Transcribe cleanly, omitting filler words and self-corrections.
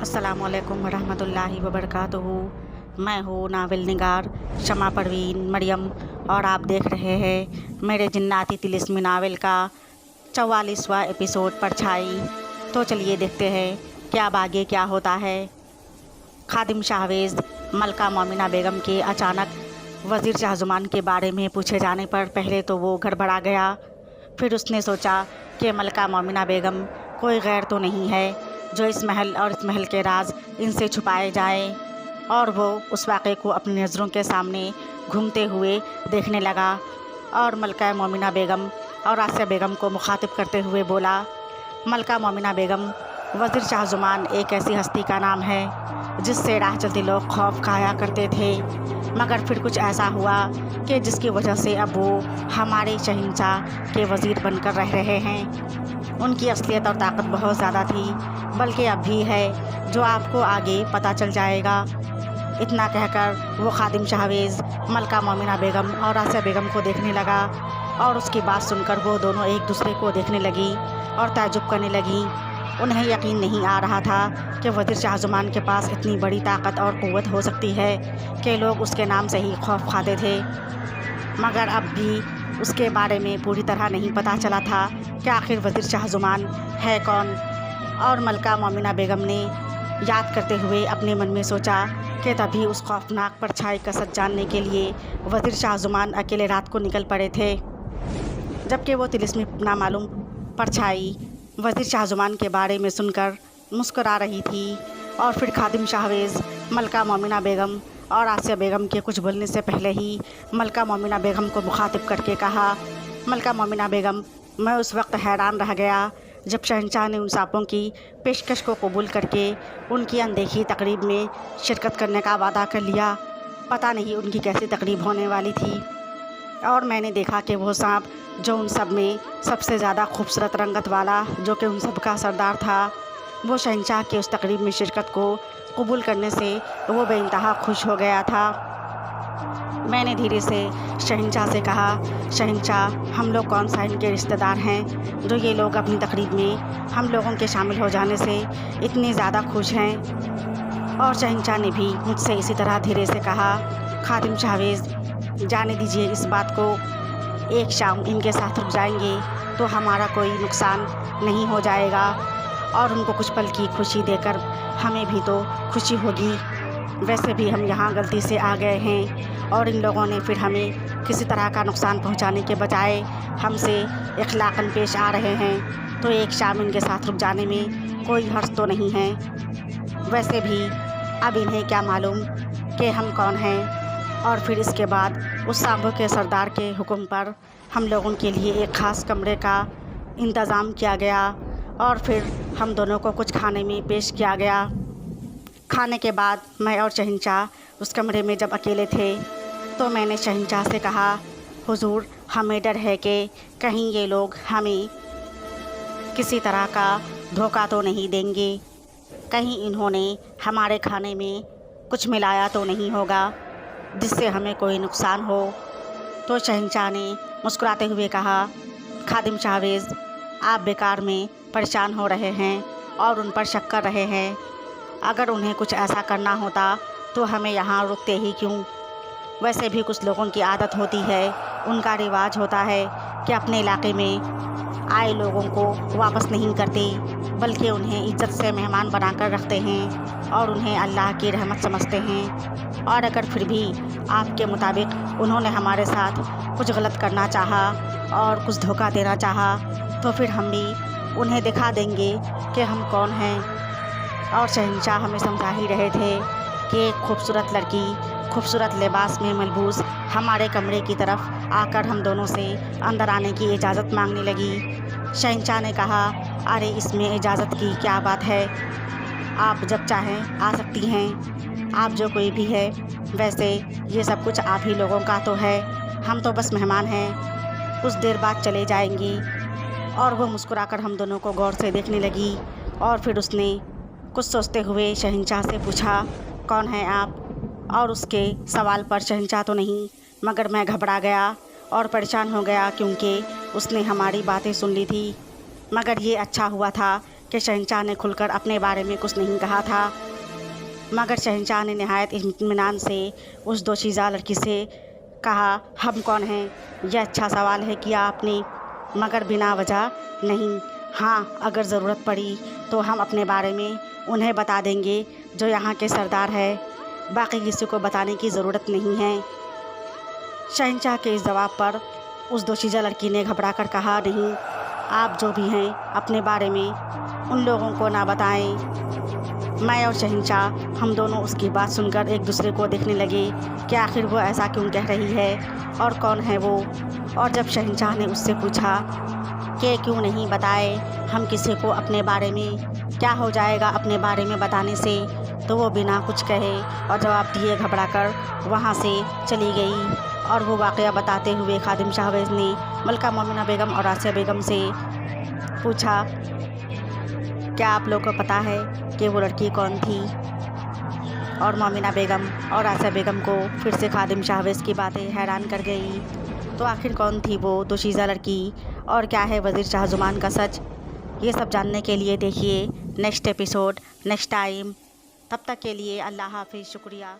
अस्सलामुअलैकुम वरहमतुल्लाहि वबरकातुहू। मैं हूँ नावल निगार शमा परवीन मरियम और आप देख रहे हैं मेरे जिन्नाती तिलिस्मी नावल का 44वां एपिसोड परछाई। तो चलिए देखते हैं कि अब आगे क्या होता है। खादिम शाहवेज़ मलका मोमिना बेगम के अचानक वज़ीर शाहज़ुमान के बारे में पूछे जाने पर पहले तो वो गड़बड़ा गया। फिर उसने सोचा कि मलका मोमिना बेगम कोई गैर तो नहीं है जो इस महल और इस महल के राज इनसे छुपाए जाए, और वो उस वाक़े को अपनी नज़रों के सामने घूमते हुए देखने लगा और मलका मोमिना बेगम और आसिया बेगम को मुखातिब करते हुए बोला, मलका मोमिना बेगम, वज़ीर शाहज़ुमान एक ऐसी हस्ती का नाम है जिससे राह चलते लोग खौफ खाया करते थे, मगर फिर कुछ ऐसा हुआ कि जिसकी वजह से अब वो हमारे शहंशाह के वज़ीर बनकर रह रहे हैं। उनकी असलियत और ताकत बहुत ज़्यादा थी, बल्कि अब भी है, जो आपको आगे पता चल जाएगा। इतना कहकर वो खादिम शाहवेज़ मलका मोमिना बेगम और आसिया बेगम को देखने लगा और उसकी बात सुनकर वो दोनों एक दूसरे को देखने लगी और ताज्जुब करने लगी। उन्हें यकीन नहीं आ रहा था कि वज़ीर शाहज़ुमान के पास इतनी बड़ी ताकत और क़ुव्वत हो सकती है कि लोग उसके नाम से ही खौफ खाते थे, मगर अब भी उसके बारे में पूरी तरह नहीं पता चला था कि आखिर वज़ीर शाहज़ुमान है कौन। और मलका मोमिना बेगम ने याद करते हुए अपने मन में सोचा कि तभी उस खौफनाक परछाई का सच जानने के लिए वज़ीर शाहज़ुमान अकेले रात को निकल पड़े थे, जबकि वो तिलिस्मी नामालूम परछाई वज़ीर शाहज़ुमान के बारे में सुनकर मुस्कुरा रही थी। और फिर खादिम शाहवेज़ मलका मोमिना बेगम और आसिया बेगम के कुछ बोलने से पहले ही मलका मोमिना बेगम को मुखातिब करके कहा, मलका मोमिना बेगम, मैं उस वक्त हैरान रह गया जब शहंशाह ने उन सांपों की पेशकश को कबूल करके उनकी अनदेखी तकरीब में शिरकत करने का वादा कर लिया। पता नहीं उनकी कैसी तकरीब होने वाली थी, और मैंने देखा कि वो सांप जो उन सब में सबसे ज़्यादा खूबसूरत रंगत वाला, जो कि उन सब का सरदार था, वो शहंशाह के उस तकरीब में शिरकत को कबूल करने से वो बेइंतहा खुश हो गया था। मैंने धीरे से शहंशाह से कहा, शहंशाह, हम लोग कौन सा इनके रिश्तेदार हैं जो ये लोग अपनी तकरीब में हम लोगों के शामिल हो जाने से इतने ज़्यादा खुश हैं। और शहंशाह ने भी मुझसे इसी तरह धीरे से कहा, खादिम शाहवेज़, जाने दीजिए इस बात को, एक शाम इनके साथ रुक जाएंगे तो हमारा कोई नुकसान नहीं हो जाएगा, और उनको कुछ पल की खुशी देकर हमें भी तो खुशी होगी। वैसे भी हम यहाँ गलती से आ गए हैं और इन लोगों ने फिर हमें किसी तरह का नुकसान पहुँचाने के बजाय हमसे इखलाक़न पेश आ रहे हैं, तो एक शाम इनके साथ रुक जाने में कोई हर्ज तो नहीं है। वैसे भी अब इन्हें क्या मालूम कि हम कौन हैं। और फिर इसके बाद उस सांपों के सरदार के हुक्म पर हम लोगों के लिए एक ख़ास कमरे का इंतज़ाम किया गया, और फिर हम दोनों को कुछ खाने में पेश किया गया। खाने के बाद मैं और शहंशाह उस कमरे में जब अकेले थे तो मैंने शहंशाह से कहा, हुजूर, हमें डर है कि कहीं ये लोग हमें किसी तरह का धोखा तो नहीं देंगे, कहीं इन्होंने हमारे खाने में कुछ मिलाया तो नहीं होगा जिससे हमें कोई नुकसान हो। तो शहंशाह ने मुस्कुराते हुए कहा, खादिम शाहवेज़, आप बेकार में परेशान हो रहे हैं और उन पर शक कर रहे हैं। अगर उन्हें कुछ ऐसा करना होता तो हमें यहाँ रुकते ही क्यों। वैसे भी कुछ लोगों की आदत होती है, उनका रिवाज होता है कि अपने इलाके में आए लोगों को वापस नहीं करते, बल्कि उन्हें इज़्ज़त से मेहमान बनाकर रखते हैं और उन्हें अल्लाह की रहमत समझते हैं। और अगर फिर भी आपके मुताबिक उन्होंने हमारे साथ कुछ गलत करना चाहा और कुछ धोखा देना चाहा, तो फिर हम भी उन्हें दिखा देंगे कि हम कौन हैं। और शहंशाह हमें समझा ही रहे थे कि एक खूबसूरत लड़की खूबसूरत लिबास में मलबूस हमारे कमरे की तरफ आकर हम दोनों से अंदर आने की इजाज़त मांगने लगी। शहंशाह ने कहा, अरे इसमें इजाज़त की क्या बात है, आप जब चाहें आ सकती हैं, आप जो कोई भी है। वैसे ये सब कुछ आप ही लोगों का तो है, हम तो बस मेहमान हैं, कुछ देर बाद चले जाएंगी। और वो मुस्कुराकर हम दोनों को गौर से देखने लगी, और फिर उसने कुछ सोचते हुए शहंशाह से पूछा, कौन है आप। और उसके सवाल पर शहंशाह तो नहीं, मगर मैं घबरा गया और परेशान हो गया, क्योंकि उसने हमारी बातें सुन ली थी। मगर ये अच्छा हुआ था کہ शहंशाह ने खुलकर अपने बारे में कुछ नहीं कहा था, मगर शहंशाह ने नहायत इत्मीनान से उस दोशीज़ा लड़की से कहा, हम कौन हैं? यह अच्छा सवाल है किया आपने, मगर बिना वजह नहीं। हाँ, अगर ज़रूरत पड़ी तो हम अपने बारे में उन्हें बता देंगे जो यहाँ के सरदार है, बाकी किसी को बताने की ज़रूरत नहीं है। शहंशाह के इस जवाब पर उस दोशीज़ा लड़की ने घबरा कर कहा, नहीं, आप जो भी हैं अपने बारे में उन लोगों को ना बताएं। मैं और शहंशाह हम दोनों उसकी बात सुनकर एक दूसरे को देखने लगे कि आखिर वो ऐसा क्यों कह रही है और कौन है वो। और जब शहंशाह ने उससे पूछा कि क्यों नहीं बताए हम किसी को अपने बारे में, क्या हो जाएगा अपने बारे में बताने से, तो वो बिना कुछ कहे और जवाब दिए घबरा कर वहाँ से चली गई। और वो वाक़या बताते हुए खादिम शाहबाज ने मलका मोमिना बेगम और आसिया बेगम से पूछा, क्या आप लोग को पता है कि वो लड़की कौन थी? और मोमिना बेगम और आसिया बेगम को फिर से खादिम शाहबाज की बातें हैरान कर गई। तो आखिर कौन थी वो दोशीज़ा लड़की और क्या है वज़ीर शाह ज़ुमान का सच? ये सब जानने के लिए देखिए नेक्स्ट एपिसोड नेक्स्ट टाइम। तब तक के लिए अल्लाह हाफ़िज़, शुक्रिया।